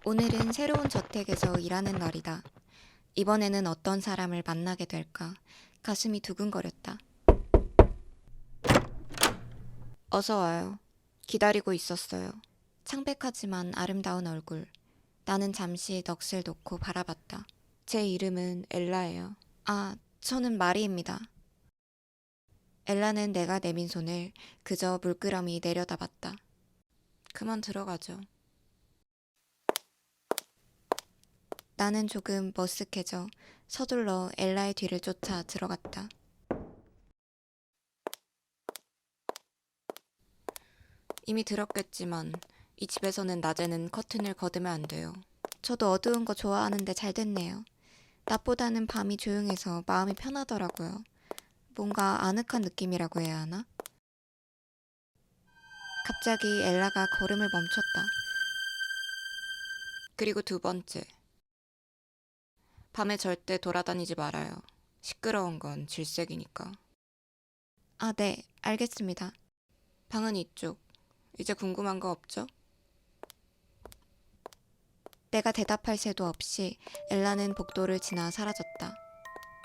오늘은 새로운 저택에서 일하는 날이다. 이번에는 어떤 사람을 만나게 될까? 가슴이 두근거렸다. 어서 와요. 기다리고 있었어요. 창백하지만 아름다운 얼굴. 나는 잠시 넋을 놓고 바라봤다. 제 이름은 엘라예요. 아, 저는 마리입니다. 엘라는 내가 내민 손을 그저 물끄러미 내려다봤다. 그만 들어가죠. 나는 조금 머쓱해져 서둘러 엘라의 뒤를 쫓아 들어갔다. 이미 들었겠지만 이 집에서는 낮에는 커튼을 걷으면 안 돼요. 저도 어두운 거 좋아하는데 잘 됐네요. 낮보다는 밤이 조용해서 마음이 편하더라고요. 뭔가 아늑한 느낌이라고 해야 하나? 갑자기 엘라가 걸음을 멈췄다. 그리고 두 번째. 밤에 절대 돌아다니지 말아요. 시끄러운 건 질색이니까. 아, 네, 알겠습니다. 방은 이쪽. 이제 궁금한 거 없죠? 내가 대답할 새도 없이 엘라는 복도를 지나 사라졌다.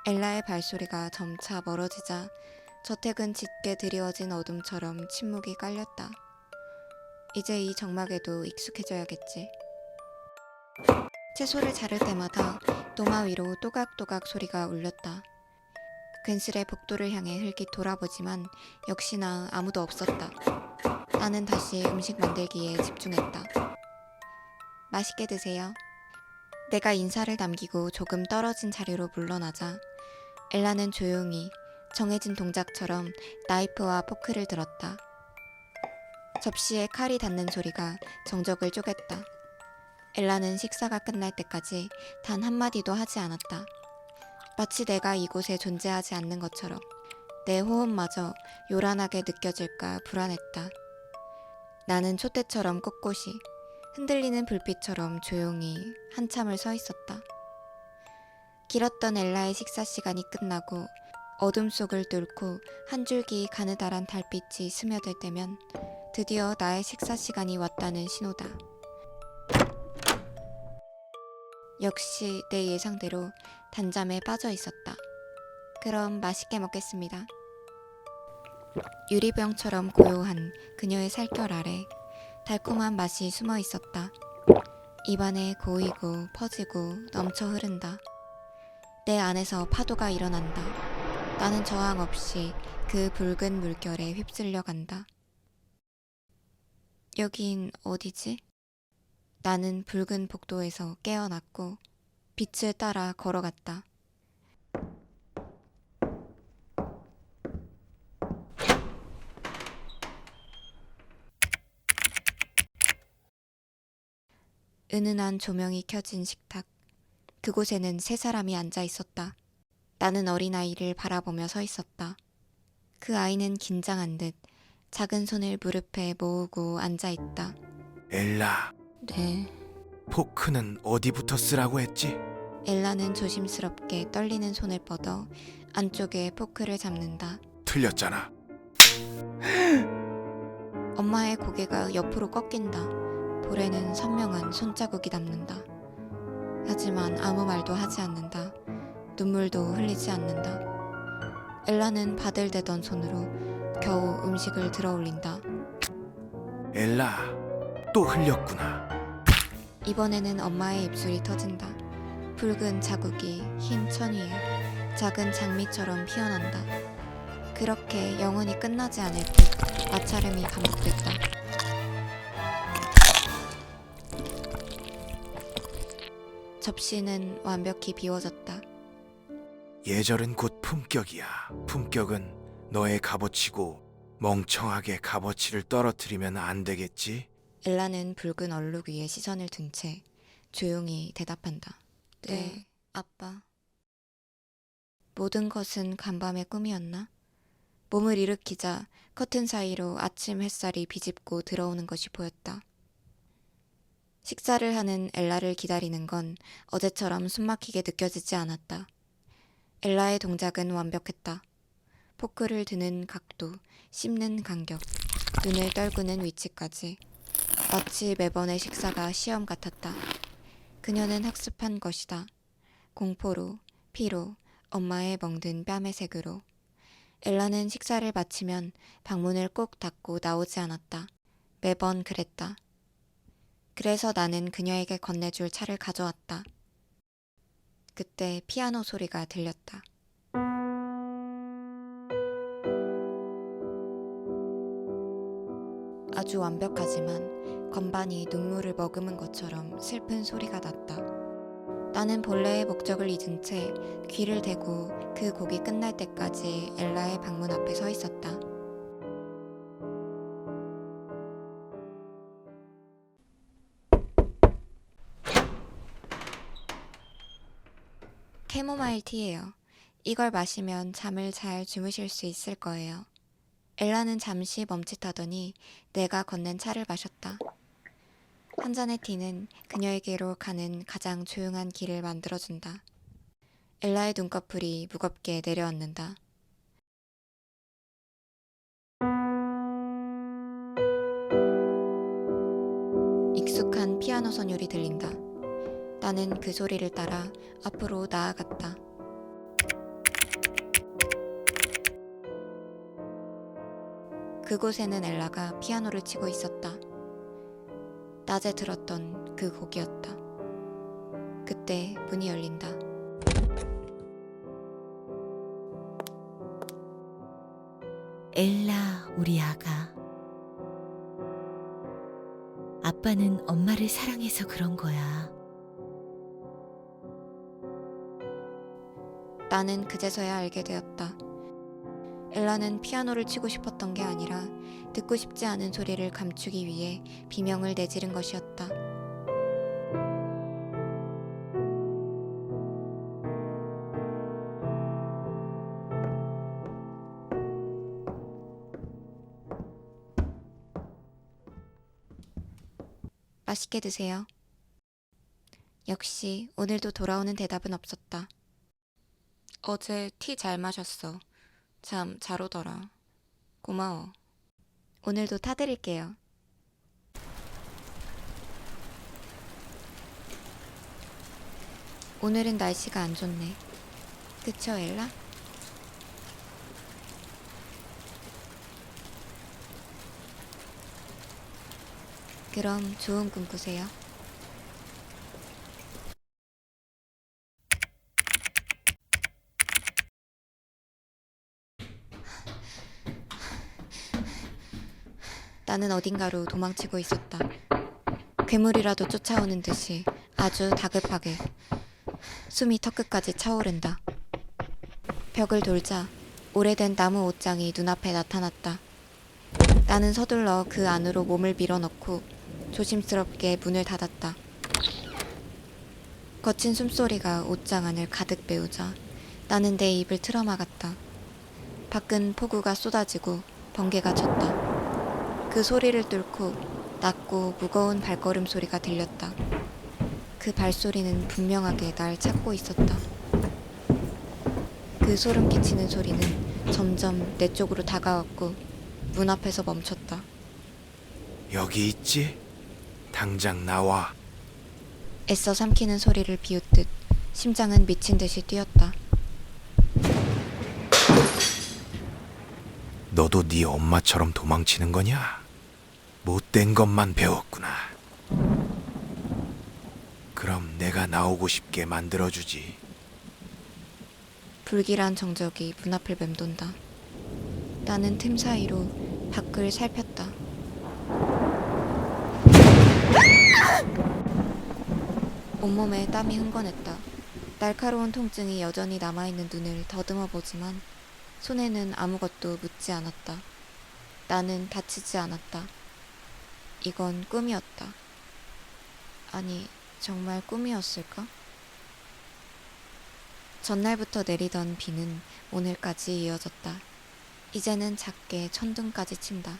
엘라의 발소리가 점차 멀어지자 저택은 짙게 드리워진 어둠처럼 침묵이 깔렸다. 이제 이 정막에도 익숙해져야겠지. 채소를 자를 때마다 도마 위로 또각또각 소리가 울렸다. 괜스레 복도를 향해 흘깃 돌아보지만 역시나 아무도 없었다. 나는 다시 음식 만들기에 집중했다. 맛있게 드세요. 내가 인사를 남기고 조금 떨어진 자리로 물러나자 엘라는 조용히 정해진 동작처럼 나이프와 포크를 들었다. 접시에 칼이 닿는 소리가 정적을 쪼갰다. 엘라는 식사가 끝날 때까지 단 한마디도 하지 않았다. 마치 내가 이곳에 존재하지 않는 것처럼 내 호흡마저 요란하게 느껴질까 불안했다. 나는 촛대처럼 꼿꼿이 흔들리는 불빛처럼 조용히 한참을 서 있었다. 길었던 엘라의 식사 시간이 끝나고 어둠 속을 뚫고 한 줄기 가느다란 달빛이 스며들 때면 드디어 나의 식사 시간이 왔다는 신호다. 역시 내 예상대로 단잠에 빠져 있었다. 그럼 맛있게 먹겠습니다. 유리병처럼 고요한 그녀의 살결 아래 달콤한 맛이 숨어 있었다. 입안에 고이고 퍼지고 넘쳐 흐른다. 내 안에서 파도가 일어난다. 나는 저항 없이 그 붉은 물결에 휩쓸려 간다. 여긴 어디지? 나는 붉은 복도에서 깨어났고 빛을 따라 걸어갔다. 은은한 조명이 켜진 식탁. 그곳에는 세 사람이 앉아 있었다. 나는 어린아이를 바라보며 서 있었다. 그 아이는 긴장한 듯 작은 손을 무릎에 모으고 앉아 있다. 엘라, 네. 포크는 어디부터 쓰라고 했지? 엘라는 조심스럽게 떨리는 손을 뻗어 안쪽에 포크를 잡는다. 틀렸잖아. 엄마의 고개가 옆으로 꺾인다. 볼에는 선명한 손자국이 남는다. 하지만 아무 말도 하지 않는다. 눈물도 흘리지 않는다. 엘라는 바들대던 손으로 겨우 음식을 들어올린다. 엘라, 또 흘렸구나. 이번에는 엄마의 입술이 터진다. 붉은 자국이 흰 천 위에 작은 장미처럼 피어난다. 그렇게 영원히 끝나지 않을 듯 마찰음이 반복됐다. 접시는 완벽히 비워졌다. 예절은 곧 품격이야. 품격은 너의 값어치고 멍청하게 값어치를 떨어뜨리면 안 되겠지? 엘라는 붉은 얼룩 위에 시선을 둔 채 조용히 대답한다. 네, 아빠. 모든 것은 간밤의 꿈이었나? 몸을 일으키자 커튼 사이로 아침 햇살이 비집고 들어오는 것이 보였다. 식사를 하는 엘라를 기다리는 건 어제처럼 숨막히게 느껴지지 않았다. 엘라의 동작은 완벽했다. 포크를 드는 각도, 씹는 간격, 눈을 떨구는 위치까지 마치 매번의 식사가 시험 같았다. 그녀는 학습한 것이다. 공포로, 피로, 엄마의 멍든 뺨의 색으로. 엘라는 식사를 마치면 방문을 꼭 닫고 나오지 않았다. 매번 그랬다. 그래서 나는 그녀에게 건네줄 차를 가져왔다. 그때 피아노 소리가 들렸다. 아주 완벽하지만 건반이 눈물을 머금은 것처럼 슬픈 소리가 났다. 나는 본래의 목적을 잊은 채 귀를 대고 그 곡이 끝날 때까지 엘라의 방문 앞에 서 있었다. 캐모마일 티예요. 이걸 마시면 잠을 잘 주무실 수 있을 거예요. 엘라는 잠시 멈칫하더니 내가 건넨 차를 마셨다. 한 잔의 티는 그녀에게로 가는 가장 조용한 길을 만들어준다. 엘라의 눈꺼풀이 무겁게 내려앉는다. 익숙한 피아노 선율이 들린다. 나는 그 소리를 따라 앞으로 나아갔다. 그곳에는 엘라가 피아노를 치고 있었다. 낮에 들었던 그 곡이었다. 그때 문이 열린다. 엘라, 우리 아가. 아빠는 엄마를 사랑해서 그런 거야. 나는 그제서야 알게 되었다. 엘라는 피아노를 치고 싶었던 게 아니라 듣고 싶지 않은 소리를 감추기 위해 비명을 내지른 것이었다. 맛있게 드세요. 역시 오늘도 돌아오는 대답은 없었다. 어제 티 잘 마셨어. 참 잘 오더라. 고마워. 오늘도 타드릴게요. 오늘은 날씨가 안 좋네. 그쵸, 엘라? 그럼 좋은 꿈 꾸세요. 나는 어딘가로 도망치고 있었다. 괴물이라도 쫓아오는 듯이 아주 다급하게. 숨이 턱끝까지 차오른다. 벽을 돌자 오래된 나무 옷장이 눈앞에 나타났다. 나는 서둘러 그 안으로 몸을 밀어넣고 조심스럽게 문을 닫았다. 거친 숨소리가 옷장 안을 가득 메우자 나는 내 입을 틀어막았다. 밖은 폭우가 쏟아지고 번개가 쳤다. 그 소리를 뚫고 낮고 무거운 발걸음 소리가 들렸다. 그 발소리는 분명하게 날 찾고 있었다. 그 소름 끼치는 소리는 점점 내 쪽으로 다가왔고 문 앞에서 멈췄다. 여기 있지? 당장 나와. 애써 삼키는 소리를 비웃듯 심장은 미친 듯이 뛰었다. 너도 네 엄마처럼 도망치는 거냐? 못된 것만 배웠구나. 그럼 내가 나오고 싶게 만들어주지. 불길한 정적이 문 앞을 맴돈다. 나는 틈 사이로 밖을 살폈다. 온몸에 땀이 흥건했다. 날카로운 통증이 여전히 남아있는 눈을 더듬어 보지만 손에는 아무것도 묻지 않았다. 나는 다치지 않았다. 이건 꿈이었다. 아니, 정말 꿈이었을까? 전날부터 내리던 비는 오늘까지 이어졌다. 이제는 작게 천둥까지 친다.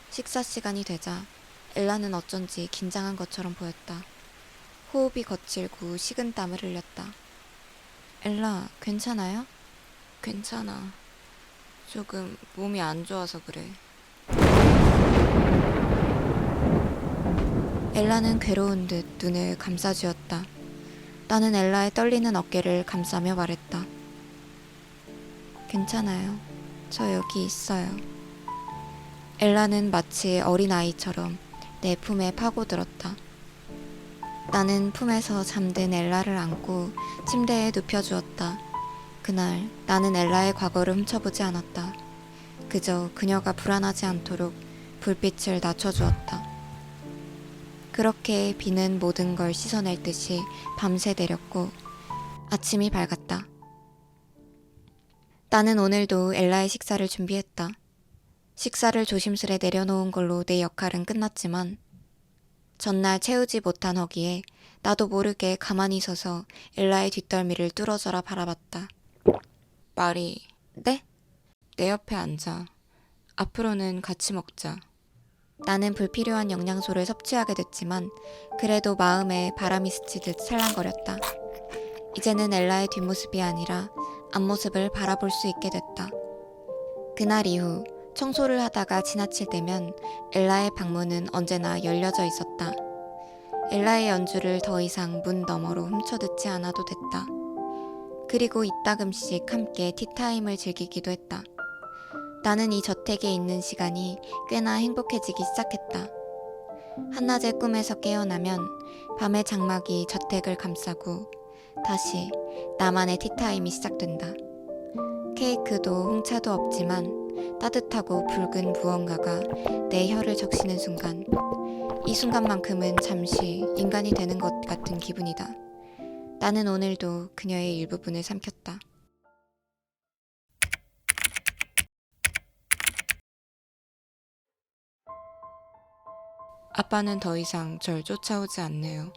식사 시간이 되자 엘라는 어쩐지 긴장한 것처럼 보였다. 호흡이 거칠고 식은 땀을 흘렸다. 엘라, 괜찮아요? 괜찮아. 조금 몸이 안 좋아서 그래. 엘라는 괴로운 듯 눈을 감싸쥐었다. 나는 엘라의 떨리는 어깨를 감싸며 말했다. 괜찮아요. 저 여기 있어요. 엘라는 마치 어린아이처럼 내 품에 파고들었다. 나는 품에서 잠든 엘라를 안고 침대에 눕혀주었다. 그날 나는 엘라의 과거를 훔쳐보지 않았다. 그저 그녀가 불안하지 않도록 불빛을 낮춰주었다. 그렇게 비는 모든 걸 씻어낼 듯이 밤새 내렸고 아침이 밝았다. 나는 오늘도 엘라의 식사를 준비했다. 식사를 조심스레 내려놓은 걸로 내 역할은 끝났지만 전날 채우지 못한 허기에 나도 모르게 가만히 서서 엘라의 뒷덜미를 뚫어져라 바라봤다. 말이, 네? 내 옆에 앉아. 앞으로는 같이 먹자. 나는 불필요한 영양소를 섭취하게 됐지만 그래도 마음에 바람이 스치듯 살랑거렸다. 이제는 엘라의 뒷모습이 아니라 앞모습을 바라볼 수 있게 됐다. 그날 이후 청소를 하다가 지나칠 때면 엘라의 방문은 언제나 열려져 있었다. 엘라의 연주를 더 이상 문 너머로 훔쳐듣지 않아도 됐다. 그리고 이따금씩 함께 티타임을 즐기기도 했다. 나는 이 저택에 있는 시간이 꽤나 행복해지기 시작했다. 한낮의 꿈에서 깨어나면 밤의 장막이 저택을 감싸고 다시 나만의 티타임이 시작된다. 케이크도 홍차도 없지만 따뜻하고 붉은 무언가가 내 혀를 적시는 순간, 이 순간만큼은 잠시 인간이 되는 것 같은 기분이다. 나는 오늘도 그녀의 일부분을 삼켰다. 아빠는 더 이상 절 쫓아오지 않네요.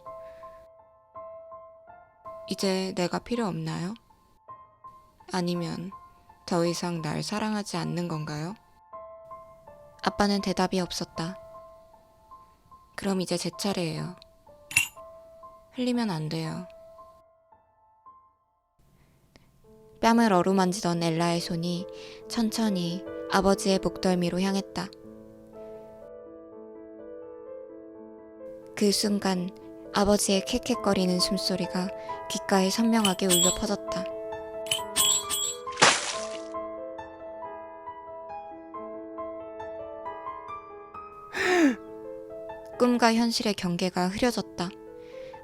이제 내가 필요 없나요? 아니면 더 이상 날 사랑하지 않는 건가요? 아빠는 대답이 없었다. 그럼 이제 제 차례예요. 흘리면 안 돼요. 뺨을 어루만지던 엘라의 손이 천천히 아버지의 목덜미로 향했다. 그 순간 아버지의 캑캑거리는 숨소리가 귓가에 선명하게 울려 퍼졌다. 꿈과 현실의 경계가 흐려졌다.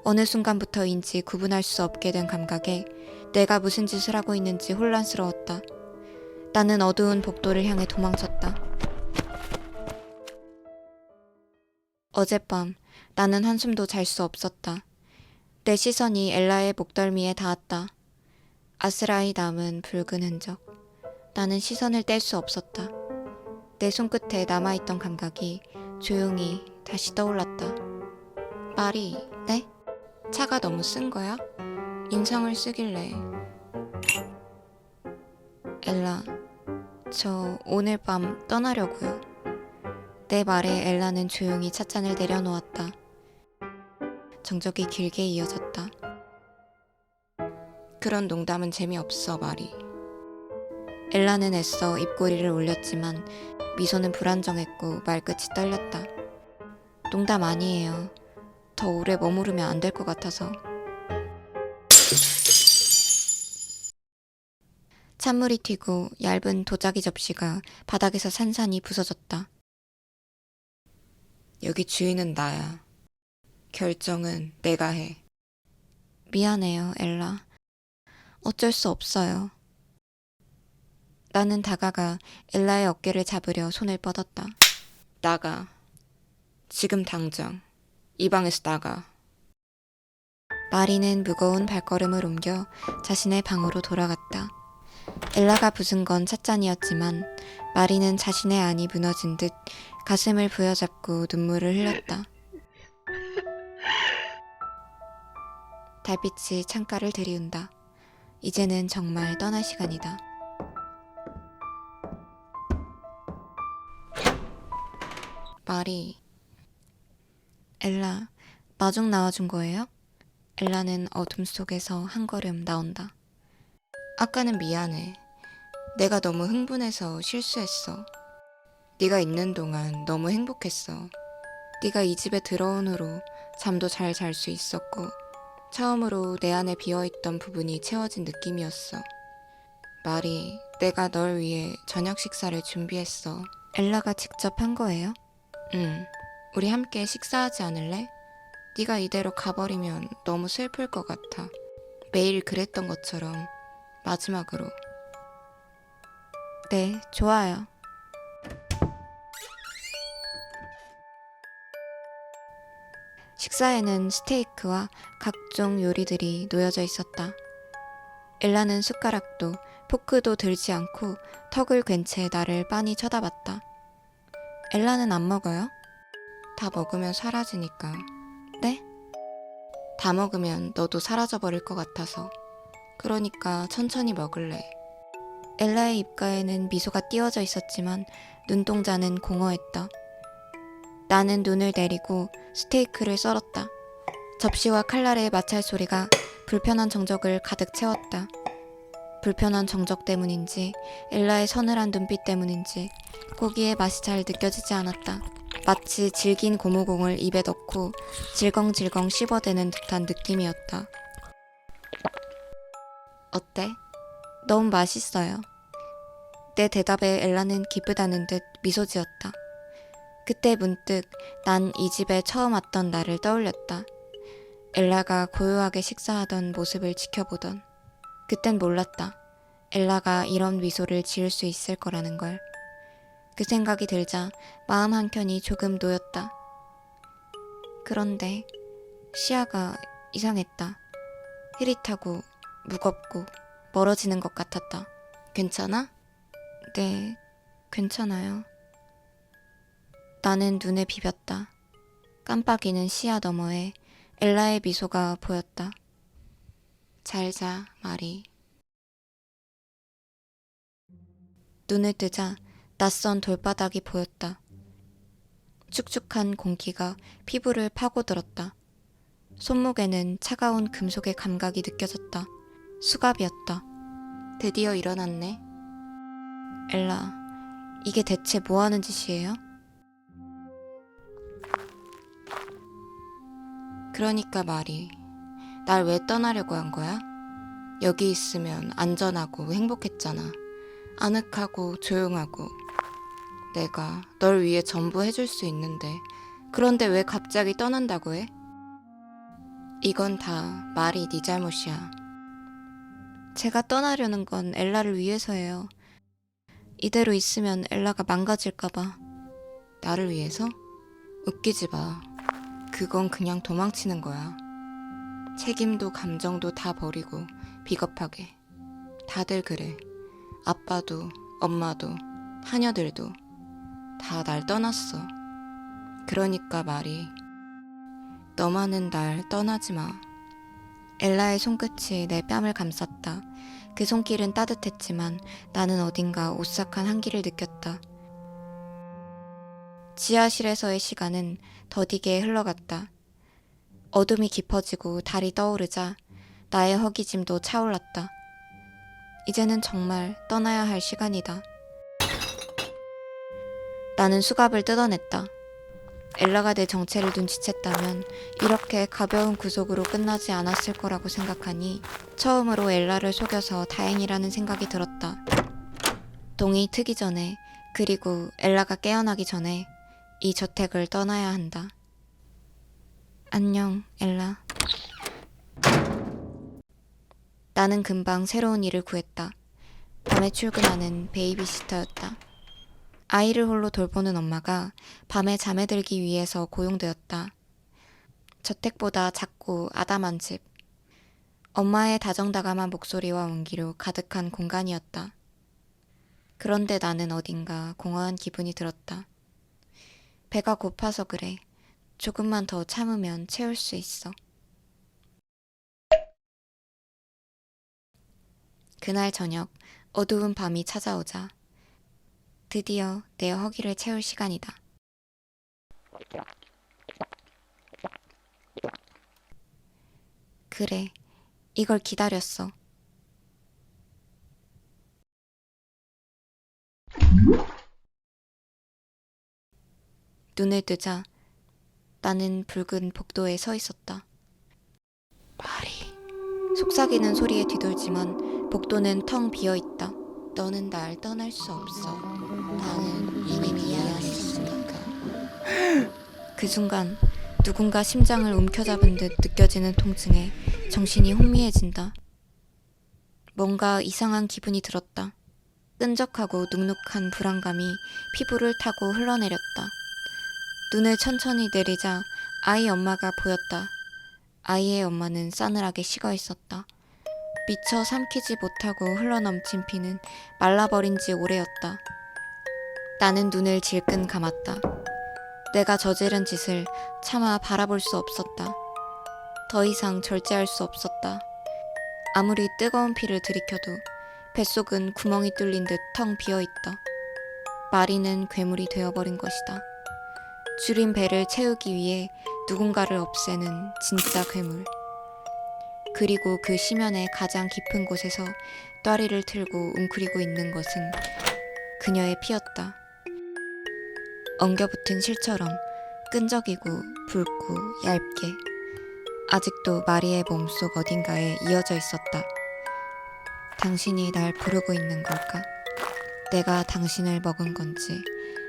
어느 순간부터인지 구분할 수 없게 된 감각에 내가 무슨 짓을 하고 있는지 혼란스러웠다. 나는 어두운 복도를 향해 도망쳤다. 어젯밤 나는 한숨도 잘 수 없었다. 내 시선이 엘라의 목덜미에 닿았다. 아스라이 남은 붉은 흔적. 나는 시선을 뗄 수 없었다. 내 손끝에 남아있던 감각이 조용히 다시 떠올랐다. 말이, 네? 차가 너무 쓴 거야? 인상을 쓰길래. 엘라, 저 오늘 밤 떠나려고요. 내 말에 엘라는 조용히 찻잔을 내려놓았다. 정적이 길게 이어졌다. 그런 농담은 재미없어, 말이. 엘라는 애써 입꼬리를 올렸지만 미소는 불안정했고 말끝이 떨렸다. 농담 아니에요. 더 오래 머무르면 안 될 것 같아서. 찬물이 튀고 얇은 도자기 접시가 바닥에서 산산이 부서졌다. 여기 주인은 나야. 결정은 내가 해. 미안해요, 엘라. 어쩔 수 없어요. 나는 다가가 엘라의 어깨를 잡으려 손을 뻗었다. 나가. 지금 당장. 이 방에서 나가. 마리는 무거운 발걸음을 옮겨 자신의 방으로 돌아갔다. 엘라가 부순 건 찻잔이었지만 마리는 자신의 안이 무너진 듯 가슴을 부여잡고 눈물을 흘렸다. 달빛이 창가를 들이운다. 이제는 정말 떠날 시간이다. 마리. 엘라, 마중 나와준 거예요? 엘라는 어둠 속에서 한 걸음 나온다. 아까는 미안해. 내가 너무 흥분해서 실수했어. 네가 있는 동안 너무 행복했어. 네가 이 집에 들어온 후로 잠도 잘 잘 수 있었고 처음으로 내 안에 비어있던 부분이 채워진 느낌이었어. 말이, 내가 널 위해 저녁 식사를 준비했어. 엘라가 직접 한 거예요? 응. 우리 함께 식사하지 않을래? 네가 이대로 가버리면 너무 슬플 것 같아. 매일 그랬던 것처럼 마지막으로. 네, 좋아요. 식사에는 스테이크와 각종 요리들이 놓여져 있었다. 엘라는 숟가락도 포크도 들지 않고 턱을 괜 채 나를 빤히 쳐다봤다. 엘라는 안 먹어요? 다 먹으면 사라지니까. 네? 다 먹으면 너도 사라져버릴 것 같아서. 그러니까 천천히 먹을래. 엘라의 입가에는 미소가 띄어져 있었지만 눈동자는 공허했다. 나는 눈을 내리고 스테이크를 썰었다. 접시와 칼날의 마찰 소리가 불편한 정적을 가득 채웠다. 불편한 정적 때문인지 엘라의 서늘한 눈빛 때문인지 고기의 맛이 잘 느껴지지 않았다. 마치 질긴 고무공을 입에 넣고 질겅질겅 씹어대는 듯한 느낌이었다. 어때? 너무 맛있어요. 내 대답에 엘라는 기쁘다는 듯 미소 지었다. 그때 문득 난 이 집에 처음 왔던 나를 떠올렸다. 엘라가 고요하게 식사하던 모습을 지켜보던. 그땐 몰랐다. 엘라가 이런 미소를 지을 수 있을 거라는 걸. 그 생각이 들자 마음 한켠이 조금 놓였다. 그런데 시야가 이상했다. 흐릿하고 무겁고 멀어지는 것 같았다. 괜찮아? 네, 괜찮아요. 나는 눈을 비볐다. 깜빡이는 시야 너머에 엘라의 미소가 보였다. 잘 자, 마리. 눈을 뜨자 낯선 돌바닥이 보였다. 축축한 공기가 피부를 파고들었다. 손목에는 차가운 금속의 감각이 느껴졌다. 수갑이었다. 드디어 일어났네. 엘라, 이게 대체 뭐 하는 짓이에요? 그러니까 말이, 날 왜 떠나려고 한 거야? 여기 있으면 안전하고 행복했잖아. 아늑하고 조용하고. 내가 널 위해 전부 해줄 수 있는데, 그런데 왜 갑자기 떠난다고 해? 이건 다 말이 네 잘못이야. 제가 떠나려는 건 엘라를 위해서예요. 이대로 있으면 엘라가 망가질까봐. 나를 위해서? 웃기지 마. 그건 그냥 도망치는 거야. 책임도 감정도 다 버리고 비겁하게. 다들 그래. 아빠도 엄마도 하녀들도 다 날 떠났어. 그러니까 말이, 너만은 날 떠나지 마. 엘라의 손끝이 내 뺨을 감쌌다. 그 손길은 따뜻했지만 나는 어딘가 오싹한 한기를 느꼈다. 지하실에서의 시간은 더디게 흘러갔다. 어둠이 깊어지고 달이 떠오르자 나의 허기짐도 차올랐다. 이제는 정말 떠나야 할 시간이다. 나는 수갑을 뜯어냈다. 엘라가 내 정체를 눈치챘다면 이렇게 가벼운 구속으로 끝나지 않았을 거라고 생각하니 처음으로 엘라를 속여서 다행이라는 생각이 들었다. 동이 트기 전에, 그리고 엘라가 깨어나기 전에 이 저택을 떠나야 한다. 안녕, 엘라. 나는 금방 새로운 일을 구했다. 밤에 출근하는 베이비시터였다. 아이를 홀로 돌보는 엄마가 밤에 잠에 들기 위해서 고용되었다. 저택보다 작고 아담한 집. 엄마의 다정다감한 목소리와 온기로 가득한 공간이었다. 그런데 나는 어딘가 공허한 기분이 들었다. 배가 고파서 그래. 조금만 더 참으면 채울 수 있어. 그날 저녁 어두운 밤이 찾아오자 드디어 내 허기를 채울 시간이다. 그래, 이걸 기다렸어. 눈을 뜨자 나는 붉은 복도에 서 있었다. 말이 속삭이는 소리에 뒤돌지만 복도는 텅 비어 있다. 너는 날 떠날 수 없어. 나는 이미 미안했으니까. 그 순간 누군가 심장을 움켜잡은 듯 느껴지는 통증에 정신이 혼미해진다. 뭔가 이상한 기분이 들었다. 끈적하고 눅눅한 불안감이 피부를 타고 흘러내렸다. 눈을 천천히 내리자 아이 엄마가 보였다. 아이의 엄마는 싸늘하게 식어 있었다. 미처 삼키지 못하고 흘러넘친 피는 말라버린 지 오래였다. 나는 눈을 질끈 감았다. 내가 저지른 짓을 차마 바라볼 수 없었다. 더 이상 절제할 수 없었다. 아무리 뜨거운 피를 들이켜도 뱃속은 구멍이 뚫린 듯 텅 비어있다. 마리는 괴물이 되어버린 것이다. 줄인 배를 채우기 위해 누군가를 없애는 진짜 괴물. 그리고 그 심연의 가장 깊은 곳에서 또리를 틀고 웅크리고 있는 것은 그녀의 피였다. 엉겨붙은 실처럼 끈적이고 붉고 얇게 아직도 마리의 몸속 어딘가에 이어져 있었다. 당신이 날 부르고 있는 걸까? 내가 당신을 먹은 건지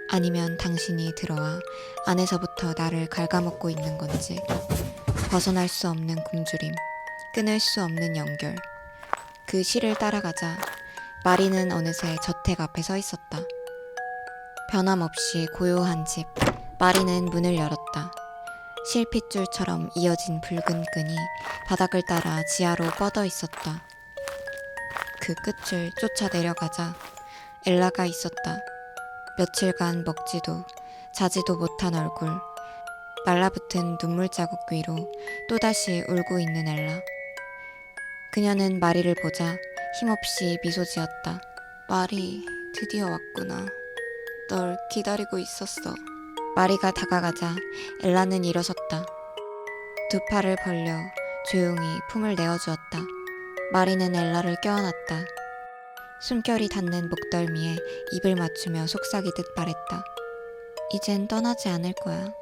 아니면 당신이 들어와 안에서부터 나를 갉아먹고 있는 건지 벗어날 수 없는 굶주림, 끊을 수 없는 연결. 그 시를 따라가자 마리는 어느새 저택 앞에 서 있었다. 변함없이 고요한 집. 마리는 문을 열었다. 실핏줄처럼 이어진 붉은 끈이 바닥을 따라 지하로 뻗어 있었다. 그 끝을 쫓아 내려가자 엘라가 있었다. 며칠간 먹지도 자지도 못한 얼굴, 말라붙은 눈물 자국 위로 또다시 울고 있는 엘라. 그녀는 마리를 보자 힘없이 미소 지었다. 마리, 드디어 왔구나. 널 기다리고 있었어. 마리가 다가가자 엘라는 일어섰다. 두 팔을 벌려 조용히 품을 내어주었다. 마리는 엘라를 껴안았다. 숨결이 닿는 목덜미에 입을 맞추며 속삭이듯 말했다. 이젠 떠나지 않을 거야.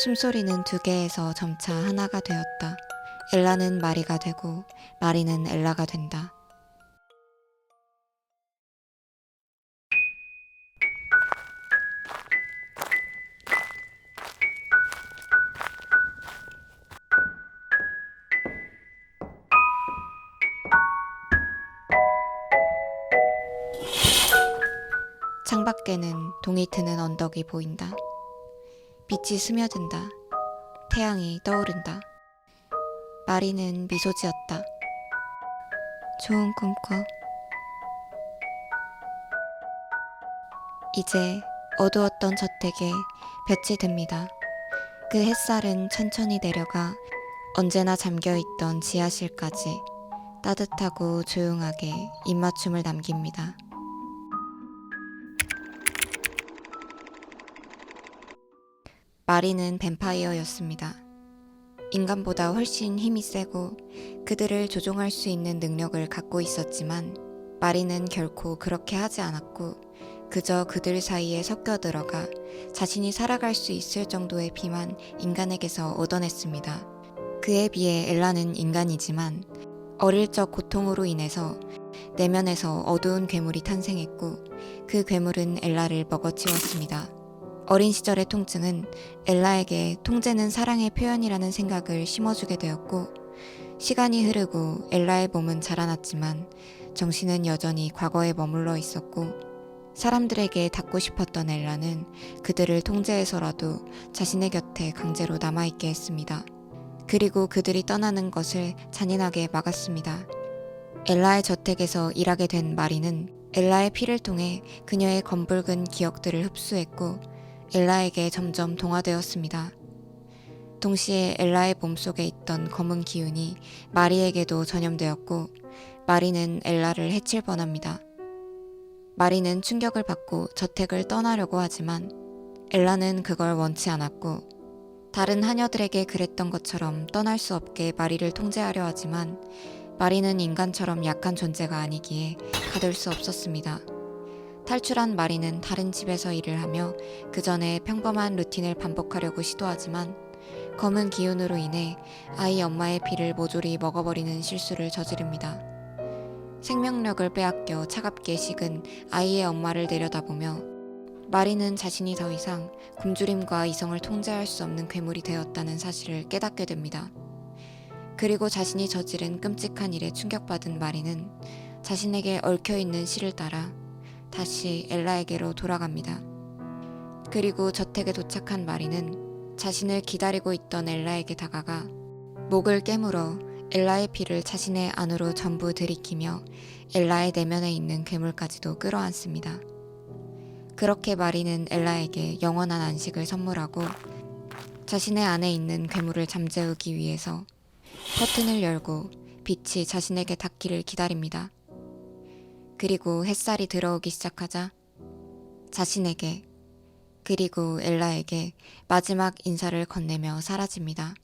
숨소리는 두 개에서 점차 하나가 되었다. 엘라는 마리가 되고 마리는 엘라가 된다. 창밖에는 동이 트는 언덕이 보인다. 빛이 스며든다. 태양이 떠오른다. 마리는 미소 지었다. 좋은 꿈 꿔. 이제 어두웠던 저택에 볕이 듭니다. 그 햇살은 천천히 내려가 언제나 잠겨있던 지하실까지 따뜻하고 조용하게 입맞춤을 남깁니다. 마리는 뱀파이어였습니다. 인간보다 훨씬 힘이 세고 그들을 조종할 수 있는 능력을 갖고 있었지만 마리는 결코 그렇게 하지 않았고 그저 그들 사이에 섞여 들어가 자신이 살아갈 수 있을 정도의 피만 인간에게서 얻어냈습니다. 그에 비해 엘라는 인간이지만 어릴 적 고통으로 인해서 내면에서 어두운 괴물이 탄생했고 그 괴물은 엘라를 먹어치웠습니다. 어린 시절의 통증은 엘라에게 통제는 사랑의 표현이라는 생각을 심어주게 되었고 시간이 흐르고 엘라의 몸은 자라났지만 정신은 여전히 과거에 머물러 있었고 사람들에게 닿고 싶었던 엘라는 그들을 통제해서라도 자신의 곁에 강제로 남아있게 했습니다. 그리고 그들이 떠나는 것을 잔인하게 막았습니다. 엘라의 저택에서 일하게 된 마리는 엘라의 피를 통해 그녀의 검붉은 기억들을 흡수했고 엘라에게 점점 동화되었습니다. 동시에 엘라의 몸속에 있던 검은 기운이 마리에게도 전염되었고 마리는 엘라를 해칠 뻔합니다. 마리는 충격을 받고 저택을 떠나려고 하지만 엘라는 그걸 원치 않았고 다른 하녀들에게 그랬던 것처럼 떠날 수 없게 마리를 통제하려 하지만 마리는 인간처럼 약한 존재가 아니기에 가둘 수 없었습니다. 탈출한 마리는 다른 집에서 일을 하며 그 전에 평범한 루틴을 반복하려고 시도하지만 검은 기운으로 인해 아이 엄마의 피를 모조리 먹어버리는 실수를 저지릅니다. 생명력을 빼앗겨 차갑게 식은 아이의 엄마를 내려다보며 마리는 자신이 더 이상 굶주림과 이성을 통제할 수 없는 괴물이 되었다는 사실을 깨닫게 됩니다. 그리고 자신이 저지른 끔찍한 일에 충격받은 마리는 자신에게 얽혀있는 실을 따라 다시 엘라에게로 돌아갑니다. 그리고 저택에 도착한 마리는 자신을 기다리고 있던 엘라에게 다가가 목을 깨물어 엘라의 피를 자신의 안으로 전부 들이키며 엘라의 내면에 있는 괴물까지도 끌어안습니다. 그렇게 마리는 엘라에게 영원한 안식을 선물하고 자신의 안에 있는 괴물을 잠재우기 위해서 커튼을 열고 빛이 자신에게 닿기를 기다립니다. 그리고 햇살이 들어오기 시작하자 자신에게 그리고 엘라에게 마지막 인사를 건네며 사라집니다.